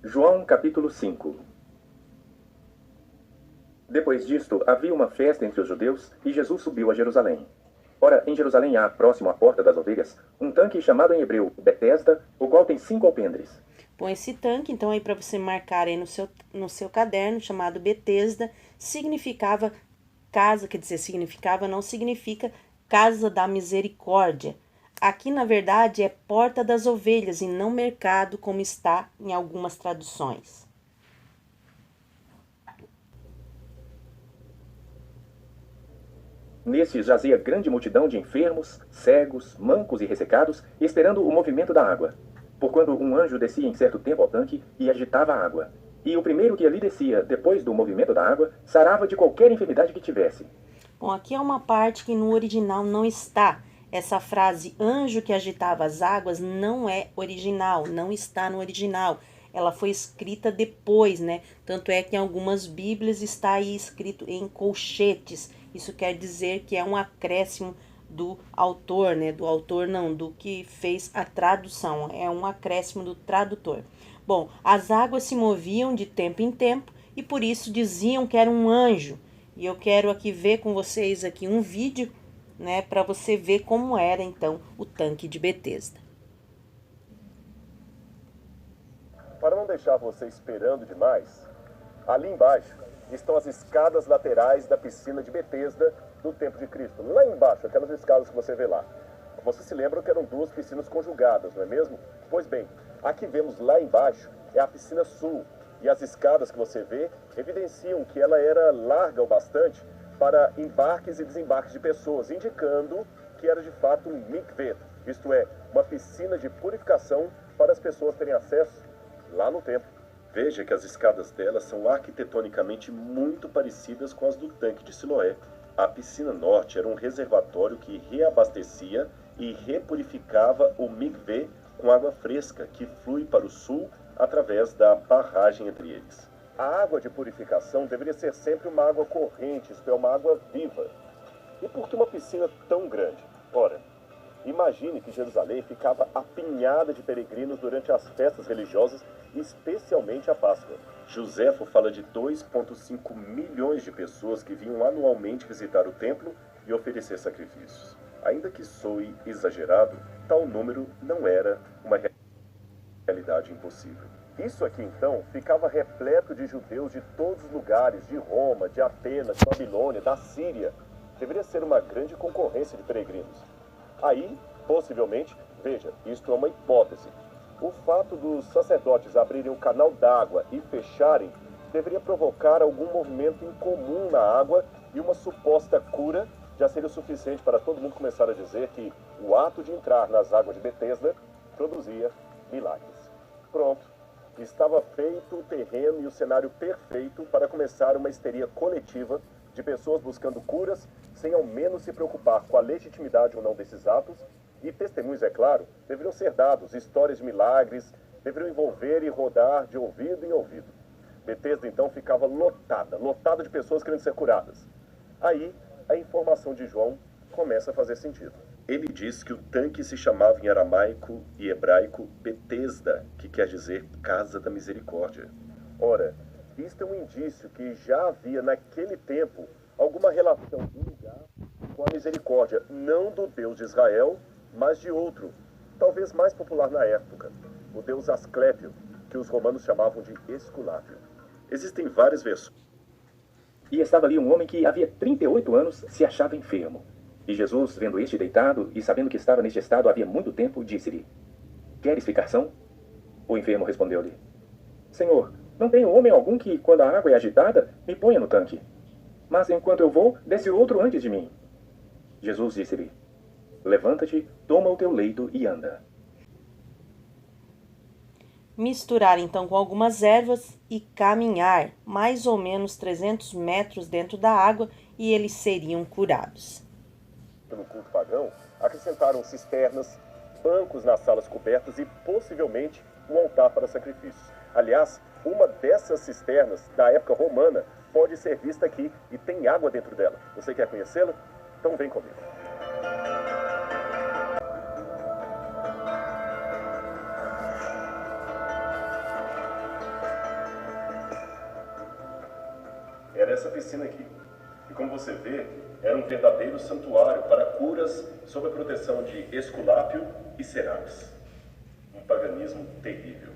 João capítulo 5. Depois disto, havia uma festa entre os judeus, e Jesus subiu a Jerusalém. Ora, em Jerusalém há, próximo à porta das ovelhas, um tanque chamado em hebreu Betesda, o qual tem 5 alpendres. Bom, esse tanque, então, aí para você marcar aí no seu caderno, chamado Betesda, significava casa, quer dizer, significava, não significa casa da misericórdia. Aqui, na verdade, é porta das ovelhas e não mercado, como está em algumas traduções. Nestes jazia grande multidão de enfermos, cegos, mancos e ressecados, esperando o movimento da água. Porquanto um anjo descia em certo tempo ao tanque e agitava a água. E o primeiro que ali descia, depois do movimento da água, sarava de qualquer enfermidade que tivesse. Bom, aqui é uma parte que no original não está. Essa frase anjo que agitava as águas não é original, não está no original. Ela foi escrita depois, né? Tanto é que em algumas Bíblias está aí escrito em colchetes. Isso quer dizer que é um acréscimo do autor, né? Do autor não, do que fez a tradução. É um acréscimo do tradutor. Bom, as águas se moviam de tempo em tempo e por isso diziam que era um anjo. E eu quero aqui ver com vocês aqui um vídeo, né, para você ver como era então o tanque de Betesda. Para não deixar você esperando demais, ali embaixo estão as escadas laterais da piscina de Betesda do tempo de Cristo. Lá embaixo, aquelas escadas que você vê lá. Você se lembra que eram duas piscinas conjugadas, não é mesmo? Pois bem, a que vemos lá embaixo é a piscina sul. E as escadas que você vê evidenciam que ela era larga o bastante para embarques e desembarques de pessoas, indicando que era de fato um mikveh, isto é, uma piscina de purificação para as pessoas terem acesso lá no templo. Veja que as escadas dela são arquitetonicamente muito parecidas com as do tanque de Siloé. A piscina norte era um reservatório que reabastecia e repurificava o mikveh com água fresca que flui para o sul através da barragem entre eles. A água de purificação deveria ser sempre uma água corrente, isto é, uma água viva. E por que uma piscina tão grande? Ora, imagine que Jerusalém ficava apinhada de peregrinos durante as festas religiosas, especialmente a Páscoa. Joséfo fala de 2,5 milhões de pessoas que vinham anualmente visitar o templo e oferecer sacrifícios. Ainda que soe exagerado, tal número não era uma realidade impossível. Isso aqui, então, ficava repleto de judeus de todos os lugares, de Roma, de Atenas, de Babilônia, da Síria. Deveria ser uma grande concorrência de peregrinos. Aí, possivelmente, veja, isto é uma hipótese. O fato dos sacerdotes abrirem o canal d'água e fecharem deveria provocar algum movimento incomum na água e uma suposta cura já seria o suficiente para todo mundo começar a dizer que o ato de entrar nas águas de Betesda produzia milagres. Pronto, estava feito o terreno e o cenário perfeito para começar uma histeria coletiva de pessoas buscando curas, sem ao menos se preocupar com a legitimidade ou não desses atos, e testemunhos, é claro, deveriam ser dados, histórias de milagres, deveriam envolver e rodar de ouvido em ouvido. Betesda, então, ficava lotada de pessoas querendo ser curadas. Aí, a informação de João começa a fazer sentido. Ele diz que o tanque se chamava em aramaico e hebraico Betesda, que quer dizer Casa da Misericórdia. Ora, isto é um indício que já havia naquele tempo alguma relação do lugar com a misericórdia, não do Deus de Israel, mas de outro, talvez mais popular na época, o Deus Asclépio, que os romanos chamavam de Esculápio. Existem várias versões. E estava ali um homem que havia 38 anos se achava enfermo. E Jesus, vendo este deitado e sabendo que estava neste estado havia muito tempo, disse-lhe: Queres ficar são? O enfermo respondeu-lhe: Senhor, não tenho homem algum que, quando a água é agitada, me ponha no tanque. Mas enquanto eu vou, desce outro antes de mim. Jesus disse-lhe: Levanta-te, toma o teu leito e anda. Misturar então com algumas ervas e caminhar mais ou menos 300 metros dentro da água e eles seriam curados. No culto pagão, acrescentaram cisternas, bancos nas salas cobertas e, possivelmente, um altar para sacrifícios. Aliás, uma dessas cisternas, da época romana, pode ser vista aqui e tem água dentro dela. Você quer conhecê-la? Então vem comigo. dessa piscina aqui. E como você vê, era um verdadeiro santuário para curas sob a proteção de Esculápio e Serapis. Um paganismo terrível.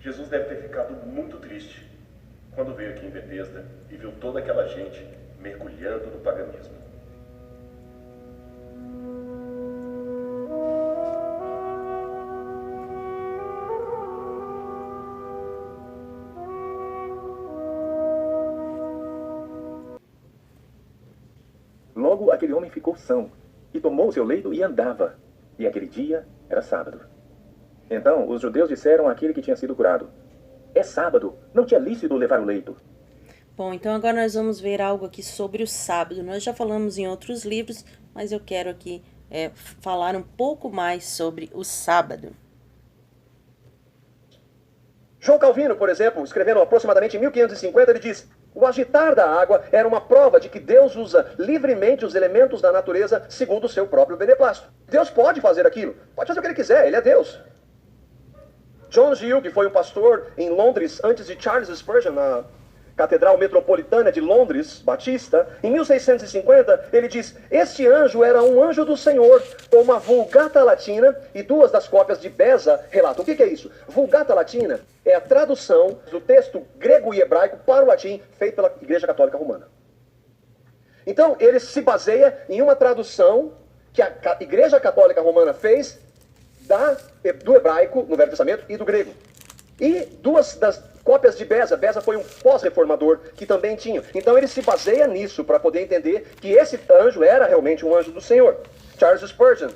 Jesus deve ter ficado muito triste quando veio aqui em Betesda e viu toda aquela gente mergulhando no paganismo. Logo aquele homem ficou são, e tomou o seu leito e andava. E aquele dia era sábado. Então os judeus disseram àquele que tinha sido curado: é sábado, não te é lícito levar o leito. Bom, então agora nós vamos ver algo aqui sobre o sábado. Nós já falamos em outros livros, mas eu quero aqui falar um pouco mais sobre o sábado. João Calvino, por exemplo, escrevendo aproximadamente em 1550, ele diz: o agitar da água era uma prova de que Deus usa livremente os elementos da natureza segundo o seu próprio beneplácito. Deus pode fazer aquilo, pode fazer o que ele quiser, ele é Deus. John Gill, que foi um pastor em Londres antes de Charles Spurgeon, na Catedral Metropolitana de Londres, Batista, em 1650, ele diz: este anjo era um anjo do Senhor, com uma Vulgata Latina, e duas das cópias de Beza relatam. O que é isso? Vulgata Latina é a tradução do texto grego e hebraico para o latim, feito pela Igreja Católica Romana. Então, ele se baseia em uma tradução que a Igreja Católica Romana fez do hebraico, no Velho Testamento, e do grego. E duas das cópias de Beza. Beza foi um pós-reformador que também tinha. Então ele se baseia nisso para poder entender que esse anjo era realmente um anjo do Senhor. Charles Spurgeon,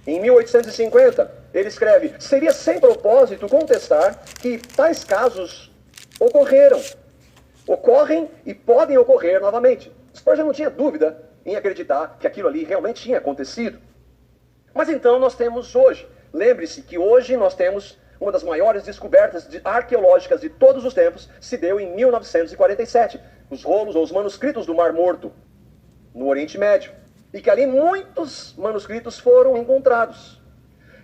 em 1850, ele escreve: seria sem propósito contestar que tais casos ocorrem e podem ocorrer novamente. Spurgeon não tinha dúvida em acreditar que aquilo ali realmente tinha acontecido. Mas então nós temos hoje, lembre-se que hoje nós temos uma das maiores descobertas arqueológicas de todos os tempos, se deu em 1947. Os rolos ou os manuscritos do Mar Morto, no Oriente Médio. E que ali muitos manuscritos foram encontrados.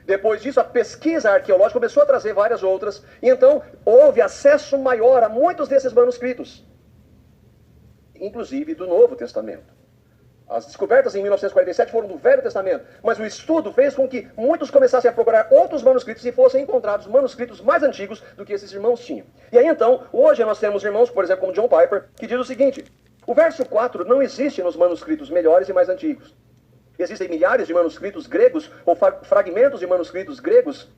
Depois disso, a pesquisa arqueológica começou a trazer várias outras. E então houve acesso maior a muitos desses manuscritos. Inclusive do Novo Testamento. As descobertas em 1947 foram do Velho Testamento, mas o estudo fez com que muitos começassem a procurar outros manuscritos e fossem encontrados manuscritos mais antigos do que esses irmãos tinham. E aí então, hoje nós temos irmãos, por exemplo, como John Piper, que diz o seguinte: o verso 4 não existe nos manuscritos melhores e mais antigos. Existem milhares de manuscritos gregos ou fragmentos de manuscritos gregos,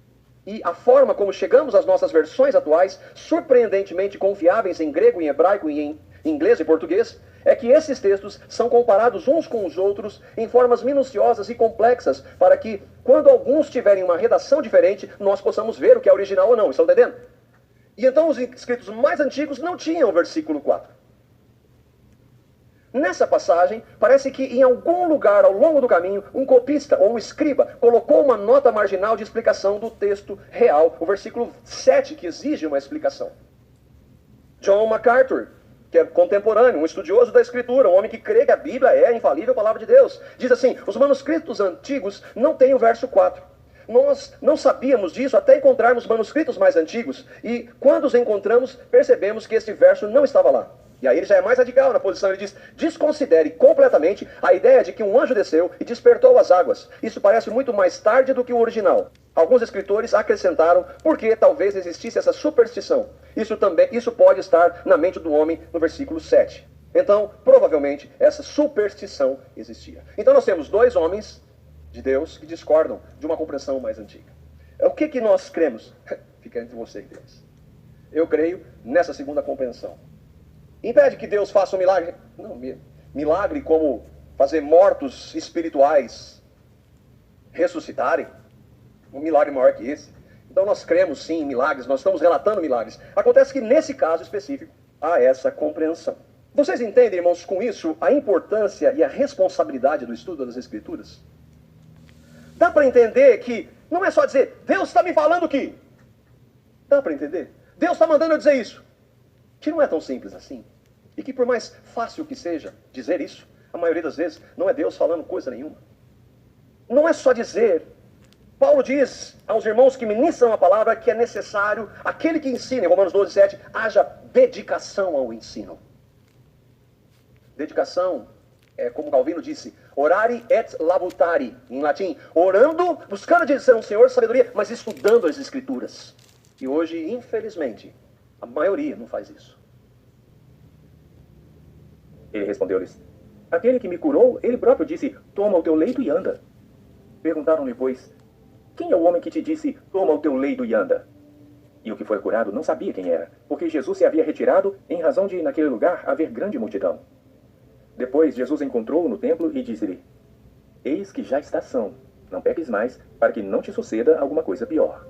e a forma como chegamos às nossas versões atuais, surpreendentemente confiáveis em grego, em hebraico e em inglês e português, é que esses textos são comparados uns com os outros em formas minuciosas e complexas, para que, quando alguns tiverem uma redação diferente, nós possamos ver o que é original ou não. Estão entendendo? E então os escritos mais antigos não tinham o versículo 4. Nessa passagem, parece que em algum lugar ao longo do caminho, um copista ou um escriba colocou uma nota marginal de explicação do texto real, o versículo 7, que exige uma explicação. John MacArthur, que é contemporâneo, um estudioso da Escritura, um homem que crê que a Bíblia é a infalível palavra de Deus, diz assim: os manuscritos antigos não têm o verso 4. Nós não sabíamos disso até encontrarmos manuscritos mais antigos, e quando os encontramos, percebemos que esse verso não estava lá. E aí ele já é mais radical na posição, ele diz: desconsidere completamente a ideia de que um anjo desceu e despertou as águas. Isso parece muito mais tarde do que o original. Alguns escritores acrescentaram porque talvez existisse essa superstição. Isso pode estar na mente do homem no versículo 7. Então, provavelmente, essa superstição existia. Então nós temos dois homens de Deus que discordam de uma compreensão mais antiga. O que nós cremos? Fica entre você e Deus. Eu creio nessa segunda compreensão. Impede que Deus faça um milagre? Não, milagre como fazer mortos espirituais ressuscitarem. Um milagre maior que esse. Então nós cremos sim em milagres, nós estamos relatando milagres. Acontece que nesse caso específico há essa compreensão. Vocês entendem, irmãos, com isso a importância e a responsabilidade do estudo das Escrituras? Dá para entender que não é só dizer: Deus está me falando que. Dá para entender? Deus está mandando eu dizer isso. Que não é tão simples assim. E que por mais fácil que seja dizer isso, a maioria das vezes não é Deus falando coisa nenhuma. Não é só dizer. Paulo diz aos irmãos que ministram a palavra que é necessário, aquele que ensina, em Romanos 12, 7, haja dedicação ao ensino. Dedicação é, como Calvino disse, orare et labutari, em latim, orando, buscando de ser um Senhor sabedoria, mas estudando as Escrituras. E hoje, infelizmente, a maioria não faz isso. Ele respondeu-lhes: aquele que me curou, ele próprio disse, toma o teu leito e anda. Perguntaram-lhe, pois, quem é o homem que te disse, toma o teu leito e anda? E o que foi curado não sabia quem era, porque Jesus se havia retirado em razão de, naquele lugar, haver grande multidão. Depois, Jesus encontrou-o no templo e disse-lhe: eis que já estás são, não peques mais, para que não te suceda alguma coisa pior.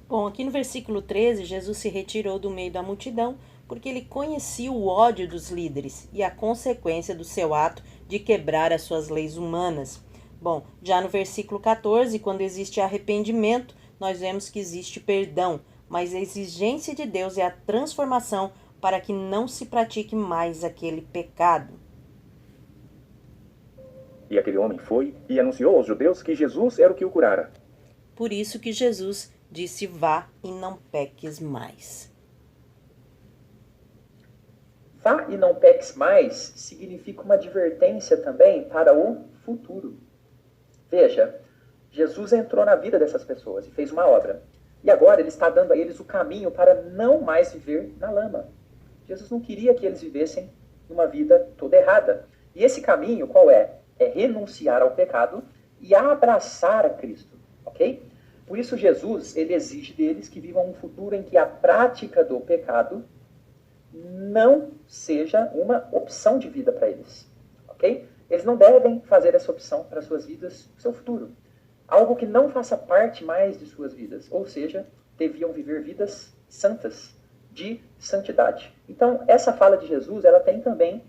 Bom, aqui no versículo 13, Jesus se retirou do meio da multidão, porque ele conhecia o ódio dos líderes e a consequência do seu ato de quebrar as suas leis humanas. Bom, já no versículo 14, quando existe arrependimento, nós vemos que existe perdão, mas a exigência de Deus é a transformação para que não se pratique mais aquele pecado. E aquele homem foi e anunciou aos judeus que Jesus era o que o curara. Por isso que Jesus disse, vá e não peques mais. Vá e não peques mais significa uma advertência também para o futuro. Veja, Jesus entrou na vida dessas pessoas e fez uma obra. E agora ele está dando a eles o caminho para não mais viver na lama. Jesus não queria que eles vivessem uma vida toda errada. E esse caminho qual é? É renunciar ao pecado e abraçar a Cristo, ok? Por isso Jesus, ele exige deles que vivam um futuro em que a prática do pecado não seja uma opção de vida para eles, ok? Eles não devem fazer essa opção para suas vidas, seu futuro. Algo que não faça parte mais de suas vidas, ou seja, deviam viver vidas santas, de santidade. Então, essa fala de Jesus, ela tem também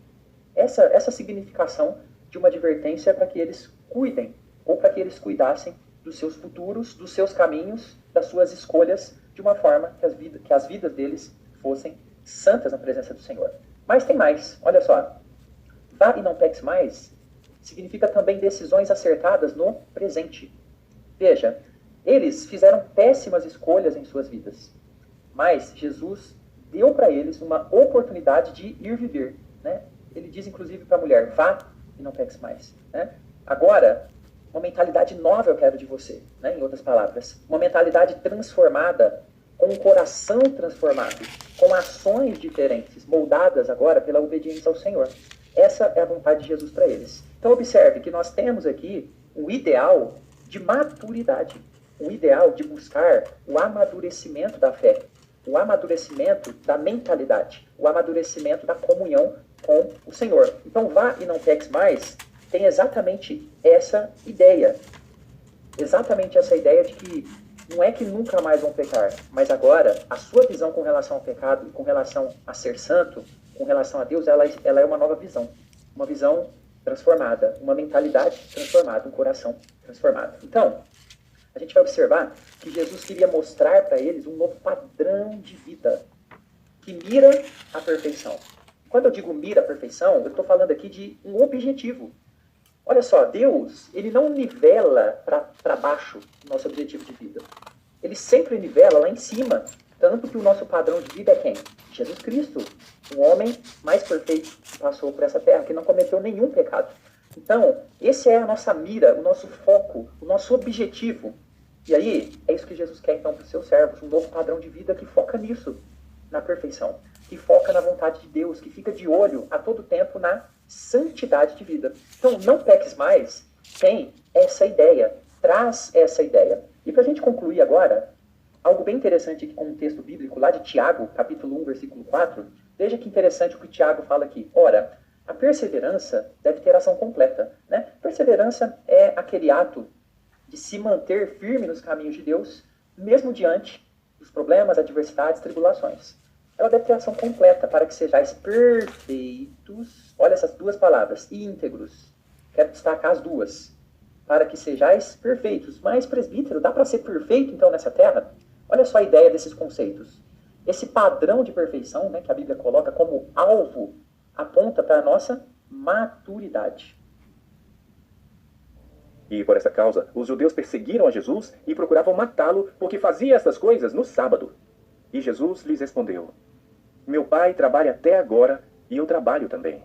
essa significação de uma advertência para que eles cuidem, ou para que eles cuidassem dos seus futuros, dos seus caminhos, das suas escolhas, de uma forma que as vidas deles fossem santas na presença do Senhor. Mas tem mais, olha só. Vá e não peques mais significa também decisões acertadas no presente. Veja, eles fizeram péssimas escolhas em suas vidas, mas Jesus deu para eles uma oportunidade de ir viver, né? Ele diz inclusive para a mulher, vá e não peques mais, né? Agora, uma mentalidade nova eu quero de você, né? Em outras palavras, uma mentalidade transformada, com um coração transformado, com ações diferentes, moldadas agora pela obediência ao Senhor. Essa é a vontade de Jesus para eles. Então observe que nós temos aqui um ideal de maturidade, um ideal de buscar o amadurecimento da fé, o amadurecimento da mentalidade, o amadurecimento da comunhão com o Senhor. Então vá e não peques mais tem exatamente essa ideia. Exatamente essa ideia de que não é que nunca mais vão pecar, mas agora a sua visão com relação ao pecado e com relação a ser santo, com relação a Deus, ela é uma nova visão. Uma visão transformada, uma mentalidade transformada, um coração transformado. Então, a gente vai observar que Jesus queria mostrar para eles um novo padrão de vida que mira a perfeição. Quando eu digo mira a perfeição, eu estou falando aqui de um objetivo. Olha só, Deus, ele não nivela para baixo o nosso objetivo de vida. Ele sempre nivela lá em cima. Tanto que o nosso padrão de vida é quem? Jesus Cristo, o homem mais perfeito que passou por essa terra, que não cometeu nenhum pecado. Então, esse é a nossa mira, o nosso foco, o nosso objetivo. E aí, é isso que Jesus quer então para os seus servos, um novo padrão de vida que foca nisso, na perfeição, que foca na vontade de Deus, que fica de olho a todo tempo na santidade de vida. Então, não peques mais, tem essa ideia, traz essa ideia. E para a gente concluir agora, algo bem interessante aqui com um texto bíblico lá de Tiago, capítulo 1, versículo 4. Veja que interessante o que Tiago fala aqui. Ora, a perseverança deve ter ação completa, né? Perseverança é aquele ato de se manter firme nos caminhos de Deus, mesmo diante dos problemas, adversidades, tribulações. Ela deve ter ação completa para que sejais perfeitos. Olha essas duas palavras, íntegros. Quero destacar as duas. Para que sejais perfeitos. Mas, presbítero, dá para ser perfeito, então, nessa terra? Olha só a ideia desses conceitos. Esse padrão de perfeição, né, que a Bíblia coloca como alvo, aponta para a nossa maturidade. E por essa causa, os judeus perseguiram a Jesus e procuravam matá-lo, porque fazia essas coisas no sábado. E Jesus lhes respondeu: meu pai trabalha até agora, e eu trabalho também.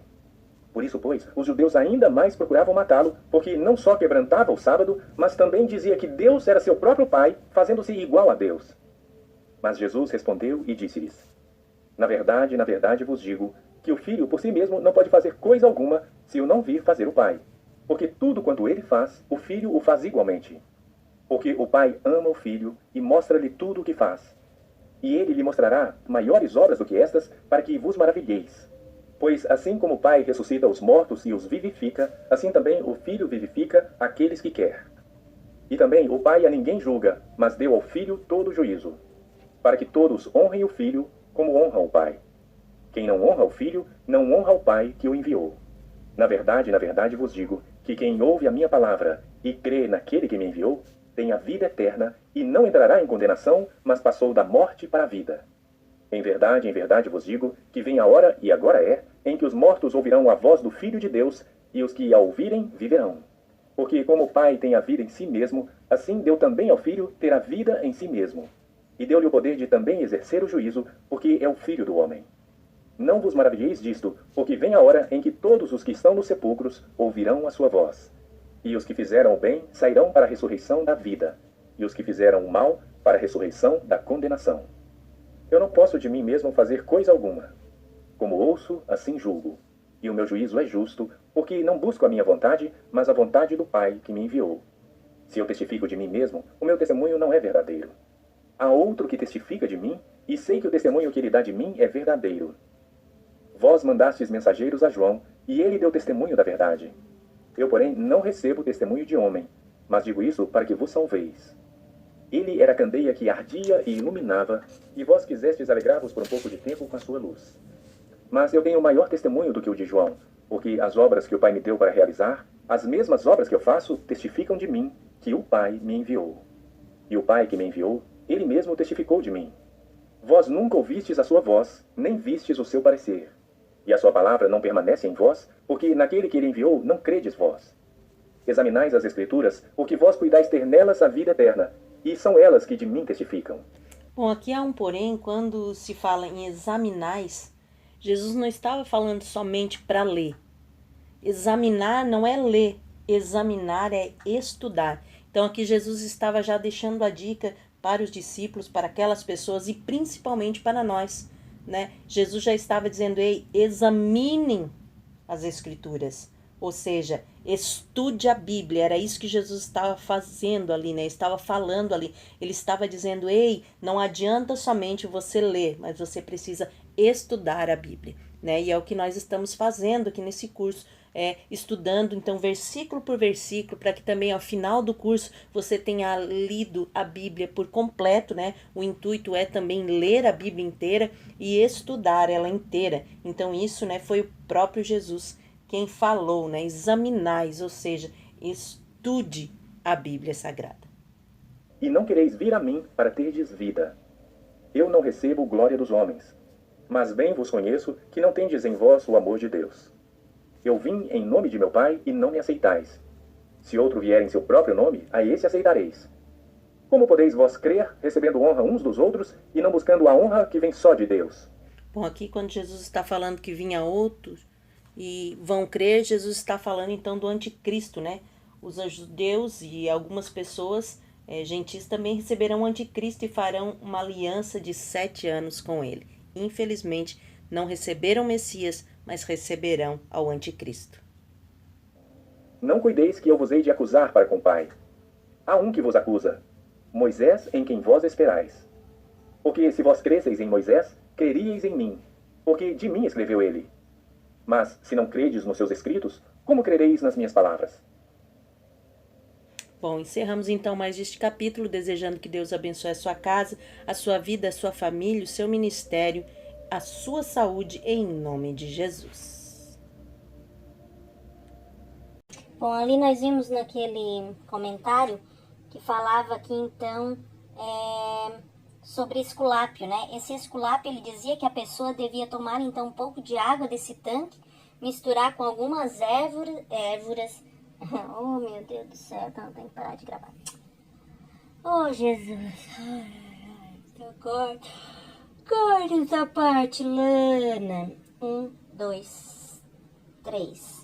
Por isso, pois, os judeus ainda mais procuravam matá-lo, porque não só quebrantava o sábado, mas também dizia que Deus era seu próprio Pai, fazendo-se igual a Deus. Mas Jesus respondeu e disse-lhes: na verdade vos digo, que o Filho por si mesmo não pode fazer coisa alguma, se o não vir fazer o Pai. Porque tudo quanto ele faz, o Filho o faz igualmente. Porque o Pai ama o Filho e mostra-lhe tudo o que faz. E ele lhe mostrará maiores obras do que estas, para que vos maravilheis. Pois assim como o Pai ressuscita os mortos e os vivifica, assim também o Filho vivifica aqueles que quer. E também o Pai a ninguém julga, mas deu ao Filho todo o juízo, para que todos honrem o Filho como honram o Pai. Quem não honra o Filho, não honra o Pai que o enviou. Na verdade vos digo, que quem ouve a minha palavra e crê naquele que me enviou, tem a vida eterna e não entrará em condenação, mas passou da morte para a vida. Em verdade vos digo, que vem a hora, e agora é, em que os mortos ouvirão a voz do Filho de Deus, e os que a ouvirem viverão. Porque como o Pai tem a vida em si mesmo, assim deu também ao Filho ter a vida em si mesmo. E deu-lhe o poder de também exercer o juízo, porque é o Filho do homem. Não vos maravilheis disto, porque vem a hora em que todos os que estão nos sepulcros ouvirão a sua voz. E os que fizeram o bem sairão para a ressurreição da vida, e os que fizeram o mal para a ressurreição da condenação. Eu não posso de mim mesmo fazer coisa alguma. Como ouço, assim julgo. E o meu juízo é justo, porque não busco a minha vontade, mas a vontade do Pai que me enviou. Se eu testifico de mim mesmo, o meu testemunho não é verdadeiro. Há outro que testifica de mim, e sei que o testemunho que ele dá de mim é verdadeiro. Vós mandastes mensageiros a João, e ele deu testemunho da verdade. Eu, porém, não recebo testemunho de homem, mas digo isso para que vos salveis. Ele era a candeia que ardia e iluminava, e vós quisestes alegrar-vos por um pouco de tempo com a sua luz. Mas eu tenho maior testemunho do que o de João, porque as obras que o Pai me deu para realizar, as mesmas obras que eu faço, testificam de mim, que o Pai me enviou. E o Pai que me enviou, ele mesmo testificou de mim. Vós nunca ouvistes a sua voz, nem vistes o seu parecer. E a sua palavra não permanece em vós, porque naquele que ele enviou não credes vós. Examinais as Escrituras, porque vós cuidais ter nelas a vida eterna, e são elas que de mim testificam. Bom, aqui há um porém, quando se fala em examinais, Jesus não estava falando somente para ler. Examinar não é ler, examinar é estudar. Então aqui Jesus estava já deixando a dica para os discípulos, para aquelas pessoas e principalmente para nós, né? Jesus já estava dizendo: ei, examinem as Escrituras, ou seja, estude a Bíblia. Era isso que Jesus estava fazendo ali, né? Estava falando ali. Ele estava dizendo: ei, não adianta somente você ler, mas você precisa estudar a Bíblia, né? E é o que nós estamos fazendo aqui nesse curso, estudando então versículo por versículo, para que também ao final do curso você tenha lido a Bíblia por completo, né? O intuito é também ler a Bíblia inteira e estudar ela inteira. Então isso, né, foi o próprio Jesus quem falou, né? Examinais, ou seja, estude a Bíblia Sagrada. E não quereis vir a mim para terdes vida. Eu não recebo glória dos homens, mas bem vos conheço que não tendes em vós o amor de Deus. Eu vim em nome de meu Pai e não me aceitais. Se outro vier em seu próprio nome, a esse aceitareis. Como podeis vós crer, recebendo honra uns dos outros e não buscando a honra que vem só de Deus? Bom, aqui quando Jesus está falando que vinha outros e vão crer, Jesus está falando então do anticristo, né? Os judeus e algumas pessoas gentis também receberão o anticristo e farão uma aliança de 7 anos com ele. Infelizmente, não receberam o Messias, mas receberão ao anticristo. Não cuideis que eu vos hei de acusar para com o Pai. Há um que vos acusa, Moisés, em quem vós esperais. Porque se vós cresseis em Moisés, creríeis em mim, porque de mim escreveu ele. Mas se não credes nos seus escritos, como crereis nas minhas palavras? Bom, encerramos então mais este capítulo, desejando que Deus abençoe a sua casa, a sua vida, a sua família, o seu ministério, a sua saúde, em nome de Jesus. Bom, ali nós vimos naquele comentário que falava que então sobre esculápio, né? Esse esculápio, ele dizia que a pessoa devia tomar então um pouco de água desse tanque, misturar com algumas ervas. Oh, meu Deus do céu, então tem que parar de gravar. Oh, Jesus. Corta essa parte, Lana. 1, 2, 3. 3.